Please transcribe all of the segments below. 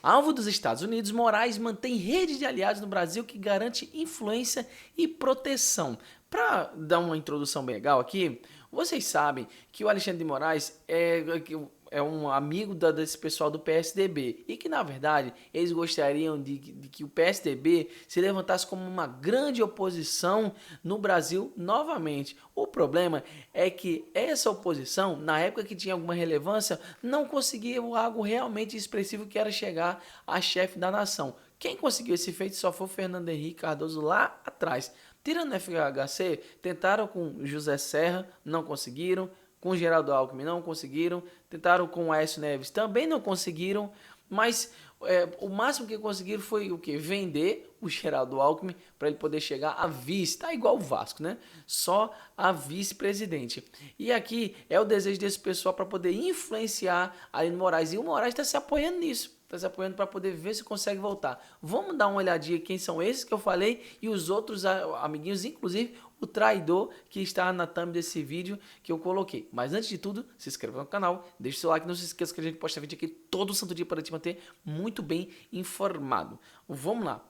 Alvo dos Estados Unidos, Moraes mantém rede de aliados no Brasil que garante influência e proteção. Para dar uma introdução bem legal aqui, vocês sabem que o Alexandre de Moraes é um amigo desse pessoal do PSDB e que, na verdade, eles gostariam de que o PSDB se levantasse como uma grande oposição no Brasil novamente. O problema é que essa oposição, na época que tinha alguma relevância, não conseguia algo realmente expressivo que era chegar a chefe da nação. Quem conseguiu esse feito só foi o Fernando Henrique Cardoso lá atrás. Tirando o FHC, tentaram com José Serra, não conseguiram. Com Geraldo Alckmin não conseguiram. Tentaram com o Aécio Neves, também não conseguiram. Mas o máximo que conseguiram foi o quê? Vender o Geraldo Alckmin para ele poder chegar a vice. Tá igual o Vasco, né? Só a vice-presidente. E aqui é o desejo desse pessoal para poder influenciar Aline Moraes. E o Moraes está se apoiando nisso. Está se apoiando para poder ver se consegue voltar. Vamos dar uma olhadinha quem são esses que eu falei e os outros amiguinhos, inclusive o traidor que está na thumb desse vídeo que eu coloquei. Mas antes de tudo, se inscreva no canal, deixe o seu like, não se esqueça que a gente posta vídeo aqui todo santo dia para te manter muito bem informado. Vamos lá.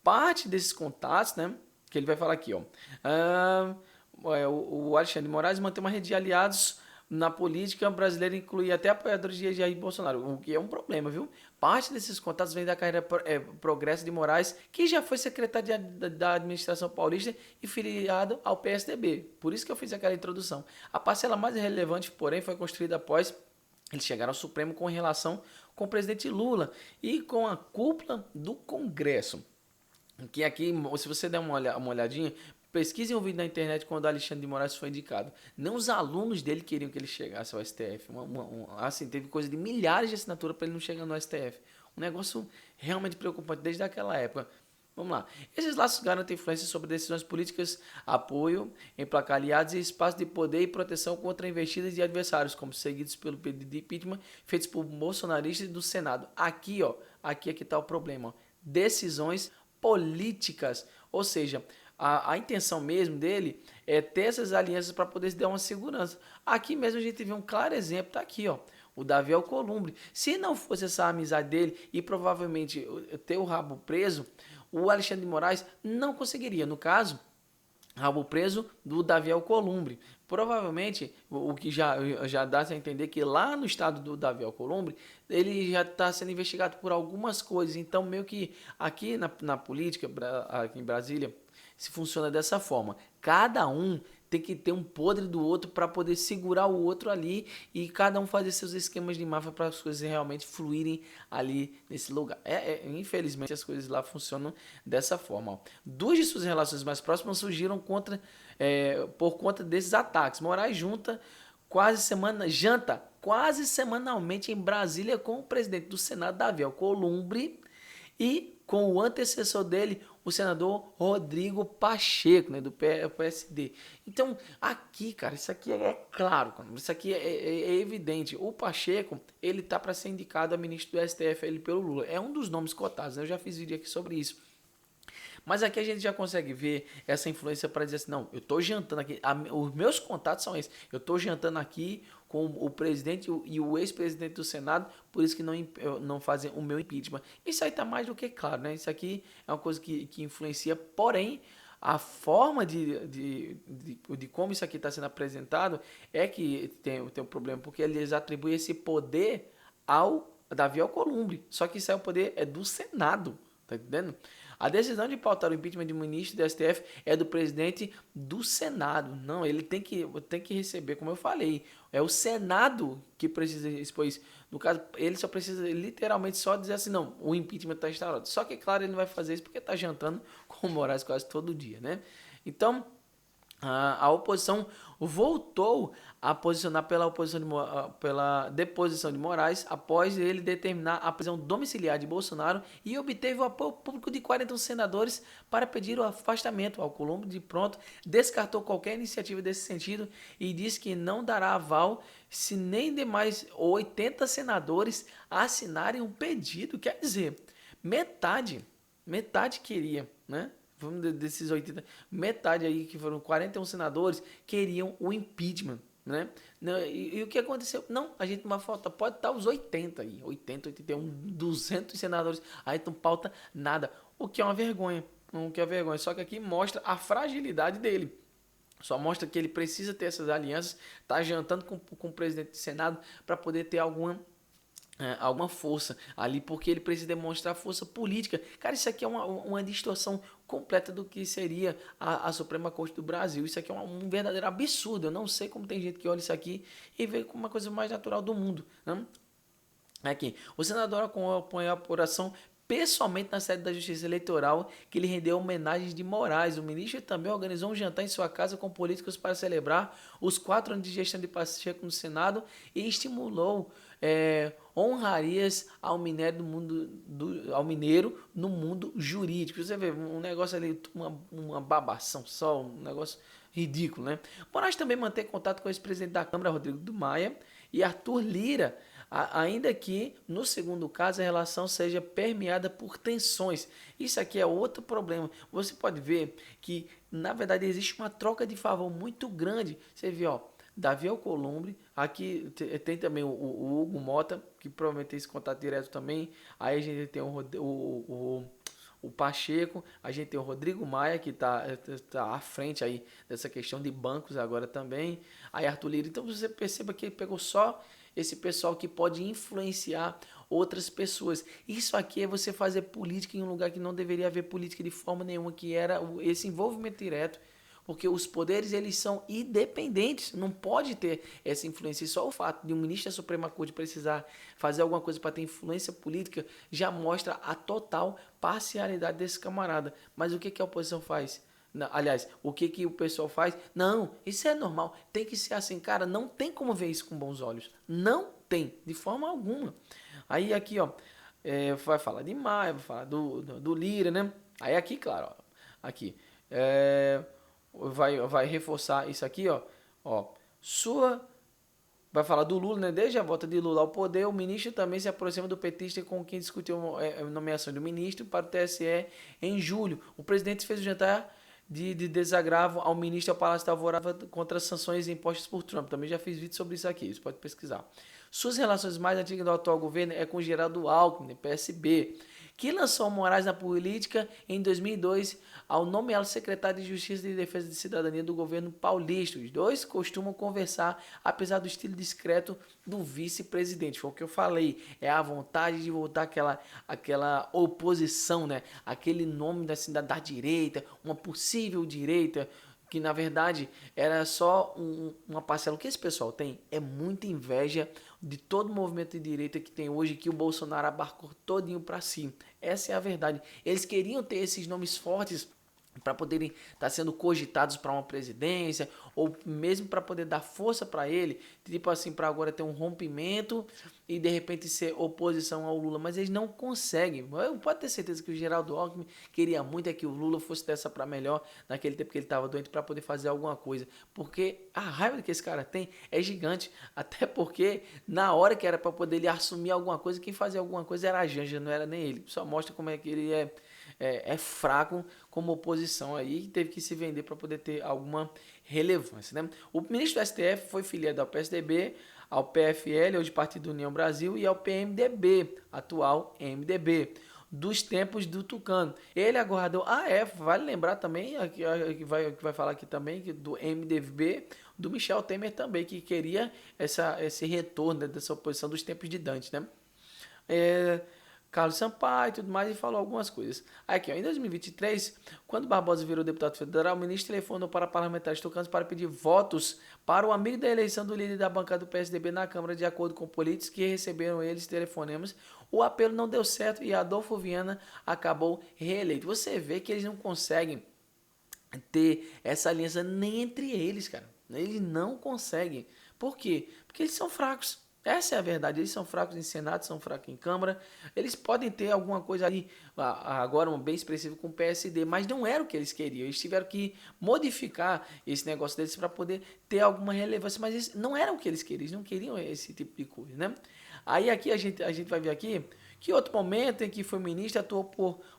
Parte desses contatos, né, que ele vai falar aqui, ó. O Alexandre de Moraes mantém uma rede de aliados na política brasileira, inclui até apoiadores de Jair Bolsonaro, o que é um problema, viu? Parte desses contatos vem da carreira progresso de Moraes, que já foi secretário da administração paulista e filiado ao PSDB. Por isso que eu fiz aquela introdução. A parcela mais relevante, porém, foi construída após eles chegaram ao Supremo com relação com o presidente Lula e com a cúpula do Congresso. Que aqui, se você der uma olhadinha, pesquisem um vídeo na internet quando o Alexandre de Moraes foi indicado. Nem os alunos dele queriam que ele chegasse ao STF. Assim, teve coisa de milhares de assinaturas para ele não chegar no STF. Um negócio realmente preocupante desde aquela época. Vamos lá. Esses laços garantem influência sobre decisões políticas, apoio, emplacar aliados e espaço de poder e proteção contra investidas de adversários, como seguidos pelo pedido de impeachment feitos por bolsonaristas do Senado. Aqui, ó, aqui está o problema. Ó. Decisões políticas, ou seja, a intenção mesmo dele é ter essas alianças para poder se dar uma segurança. Aqui mesmo a gente vê um claro exemplo, tá aqui, ó, o Davi Alcolumbre. Se não fosse essa amizade dele e provavelmente ter o rabo preso, o Alexandre de Moraes não conseguiria. No caso, rabo preso do Davi Alcolumbre. Provavelmente, o que já dá a entender que lá no estado do Davi Alcolumbre, ele já está sendo investigado por algumas coisas. Então, meio que aqui na política, aqui em Brasília, se funciona dessa forma. Cada um tem que ter um podre do outro para poder segurar o outro ali e cada um fazer seus esquemas de máfia para as coisas realmente fluírem ali nesse lugar. Infelizmente as coisas lá funcionam dessa forma. Ó. Duas de suas relações mais próximas surgiram por conta desses ataques. Moraes janta quase semanalmente em Brasília com o presidente do Senado, Davi Alcolumbre, e com o antecessor dele, o senador Rodrigo Pacheco, né, do PSD. Então, aqui, cara, isso aqui é claro, isso aqui é evidente. O Pacheco, ele tá para ser indicado a ministro do STF ele pelo Lula. É um dos nomes cotados, né? Eu já fiz vídeo aqui sobre isso. Mas aqui a gente já consegue ver essa influência para dizer assim, não, eu estou jantando aqui, os meus contatos são esses, eu estou jantando aqui com o presidente e o ex-presidente do Senado, por isso que não fazem o meu impeachment. Isso aí está mais do que claro, né? Isso aqui é uma coisa que influencia, porém, a forma de como isso aqui está sendo apresentado é que tem um problema, porque eles atribuem esse poder ao Davi Alcolumbre, só que isso aí o poder é do Senado, tá entendendo? A decisão de pautar o impeachment de um ministro do STF é do presidente do Senado. Não, ele tem que receber, como eu falei. É o Senado que precisa expor isso. No caso, ele só precisa literalmente só dizer assim, não, o impeachment está instaurado. Só que, claro, ele não vai fazer isso porque está jantando com o Moraes quase todo dia, né? Então, a oposição voltou a posicionar pela deposição de Moraes após ele determinar a prisão domiciliar de Bolsonaro e obteve o apoio público de 41 senadores para pedir o afastamento. Alcolumbre, de pronto, descartou qualquer iniciativa desse sentido e disse que não dará aval se nem demais 80 senadores assinarem um pedido. Quer dizer, metade queria, né? Desses 80, metade aí, que foram 41 senadores, queriam o impeachment. né? E o que aconteceu? Não, a gente não vai faltar, pode estar os 80 aí, 80, 81, 200 senadores, aí não pauta nada, o que é uma vergonha, o que é vergonha, só que aqui mostra a fragilidade dele. Só mostra que ele precisa ter essas alianças, tá jantando com o presidente do Senado para poder ter alguma força ali, porque ele precisa demonstrar força política. Cara, isso aqui é uma distorção completa do que seria a Suprema Corte do Brasil. Isso aqui é um verdadeiro absurdo. Eu não sei como tem gente que olha isso aqui e vê como uma coisa mais natural do mundo, né? Aqui, o senador acompanhou a apuração pessoalmente na sede da Justiça Eleitoral, que lhe rendeu homenagens de Moraes. O ministro também organizou um jantar em sua casa com políticos para celebrar os 4 anos de gestão de Pacheco no Senado e estimulou honrarias ao ao mineiro no mundo jurídico. Você vê um negócio ali, uma babação só, um negócio ridículo, né? Moraes também mantém contato com o ex-presidente da Câmara, Rodrigo do Maia, e Arthur Lira, ainda que no segundo caso a relação seja permeada por tensões. Isso aqui é outro problema. Você pode ver que na verdade existe uma troca de favor muito grande. Você vê, ó, Davi Alcolumbre, aqui tem também o Hugo Mota, que provavelmente tem esse contato direto também. Aí a gente tem o Pacheco, a gente tem o Rodrigo Maia, que está à frente aí dessa questão de bancos agora também. Aí Arthur Lira. Então você perceba que ele pegou só esse pessoal que pode influenciar outras pessoas. Isso aqui é você fazer política em um lugar que não deveria haver política de forma nenhuma, que era esse envolvimento direto, porque os poderes eles são independentes, não pode ter essa influência. E só o fato de um ministro da Suprema Corte precisar fazer alguma coisa para ter influência política já mostra a total parcialidade desse camarada. Mas o que a oposição faz? Não, aliás, o que o pessoal faz? Não, isso é normal, tem que ser assim, cara, não tem como ver isso com bons olhos. Não tem, de forma alguma. Aí aqui, ó, vai falar de Maia, vai falar do Lira, né? Aí aqui, claro, ó, aqui, vai reforçar isso aqui, ó, vai falar do Lula, né? Desde a volta de Lula ao poder, o ministro também se aproxima do petista com quem discutiu a nomeação do ministro para o TSE em julho. O presidente fez o jantar de desagravo ao ministro ao Palácio da Alvorada contra as sanções impostas por Trump. Também já fiz vídeo sobre isso aqui, você pode pesquisar. Suas relações mais antigas do atual governo é com Geraldo Alckmin, PSB, que lançou Moraes na política em 2002 ao nomeá-lo secretário de Justiça e Defesa de Cidadania do governo paulista. Os dois costumam conversar, apesar do estilo discreto do vice-presidente. Foi o que eu falei, é a vontade de voltar aquela oposição, né? Aquele nome da direita, uma possível direita, que na verdade era só uma parcela. O que esse pessoal tem é muita inveja de todo o movimento de direita que tem hoje, que o Bolsonaro abarcou todinho para si. Essa é a verdade. Eles queriam ter esses nomes fortes para poderem estar sendo cogitados para uma presidência, ou mesmo para poder dar força para ele, tipo assim, para agora ter um rompimento e de repente ser oposição ao Lula, mas eles não conseguem. Eu pode ter certeza que o Geraldo Alckmin queria muito que o Lula fosse dessa para melhor naquele tempo que ele estava doente, para poder fazer alguma coisa, porque a raiva que esse cara tem é gigante, até porque na hora que era para poder ele assumir alguma coisa, quem fazia alguma coisa era a Janja, não era nem ele. Só mostra como é que ele é fraco como oposição aí, teve que se vender para poder ter alguma relevância, né? O ministro do STF foi filiado ao PSDB, ao PFL, hoje Partido União Brasil, e ao PMDB, atual MDB, dos tempos do Tucano. Ele aguardou, vale lembrar também, que vai falar aqui também, do MDB, do Michel Temer também, que queria esse retorno dessa oposição dos tempos de Dante, né? Carlos Sampaio e tudo mais, e falou algumas coisas. Aqui, ó, em 2023, quando Barbosa virou deputado federal, o ministro telefonou para parlamentares tucanos para pedir votos para o amigo da eleição do líder da bancada do PSDB na Câmara, de acordo com políticos que receberam eles telefonemas. O apelo não deu certo e Adolfo Viana acabou reeleito. Você vê que eles não conseguem ter essa aliança nem entre eles, cara. Eles não conseguem. Por quê? Porque eles são fracos. Essa é a verdade, eles são fracos em Senado, são fracos em Câmara, eles podem ter alguma coisa ali, agora um bem expressivo com o PSD, mas não era o que eles queriam, eles tiveram que modificar esse negócio deles para poder ter alguma relevância, mas não era o que eles queriam, eles não queriam esse tipo de coisa, né? Aí aqui a gente vai ver aqui Que outro momento em que foi ministro atuou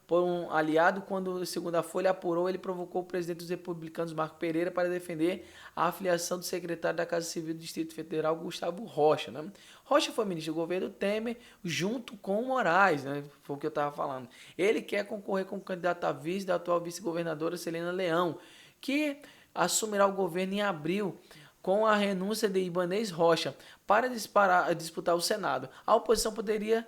por um aliado quando, segundo a Folha apurou, ele provocou o presidente dos republicanos, Marco Pereira, para defender a afiliação do secretário da Casa Civil do Distrito Federal, Gustavo Rocha. Né? Rocha foi ministro do governo Temer junto com o Moraes, né? Foi o que eu estava falando. Ele quer concorrer como candidato a vice da atual vice-governadora Celina Leão, que assumirá o governo em abril com a renúncia de Ibanez Rocha para disputar o Senado. A oposição poderia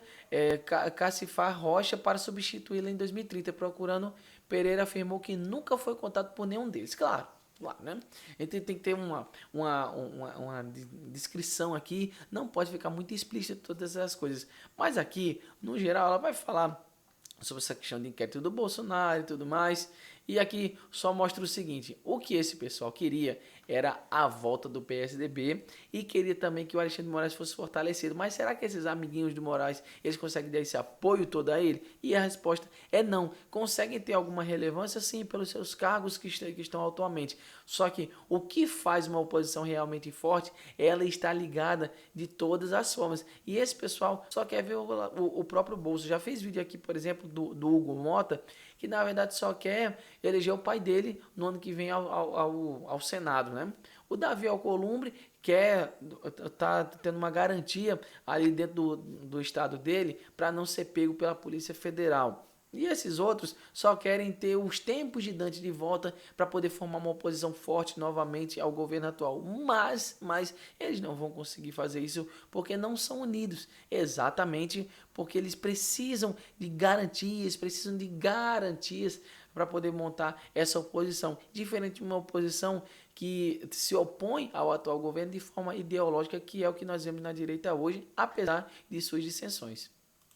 cacifar Rocha para substituí-la em 2030, procurando. Pereira afirmou que nunca foi contato por nenhum deles. Claro, né? A gente tem que ter uma descrição aqui, não pode ficar muito explícito todas essas coisas. Mas aqui, no geral, ela vai falar sobre essa questão de inquérito do Bolsonaro e tudo mais. E aqui só mostra o seguinte, o que esse pessoal queria era a volta do PSDB e queria também que o Alexandre de Moraes fosse fortalecido. Mas será que esses amiguinhos do Moraes, eles conseguem dar esse apoio todo a ele? E a resposta é não. Conseguem ter alguma relevância? Sim, pelos seus cargos que estão atualmente. Só que o que faz uma oposição realmente forte, ela está ligada de todas as formas. E esse pessoal só quer ver o próprio bolso. Já fez vídeo aqui, por exemplo, do Hugo Mota, que na verdade só quer eleger o pai dele no ano que vem ao Senado, né? O Davi Alcolumbre tá tendo uma garantia ali dentro do estado dele para não ser pego pela Polícia Federal. E esses outros só querem ter os tempos de Dante de volta para poder formar uma oposição forte novamente ao governo atual. Mas eles não vão conseguir fazer isso porque não são unidos. Exatamente porque eles precisam de garantias para poder montar essa oposição. Diferente de uma oposição que se opõe ao atual governo de forma ideológica, que é o que nós vemos na direita hoje, apesar de suas dissensões.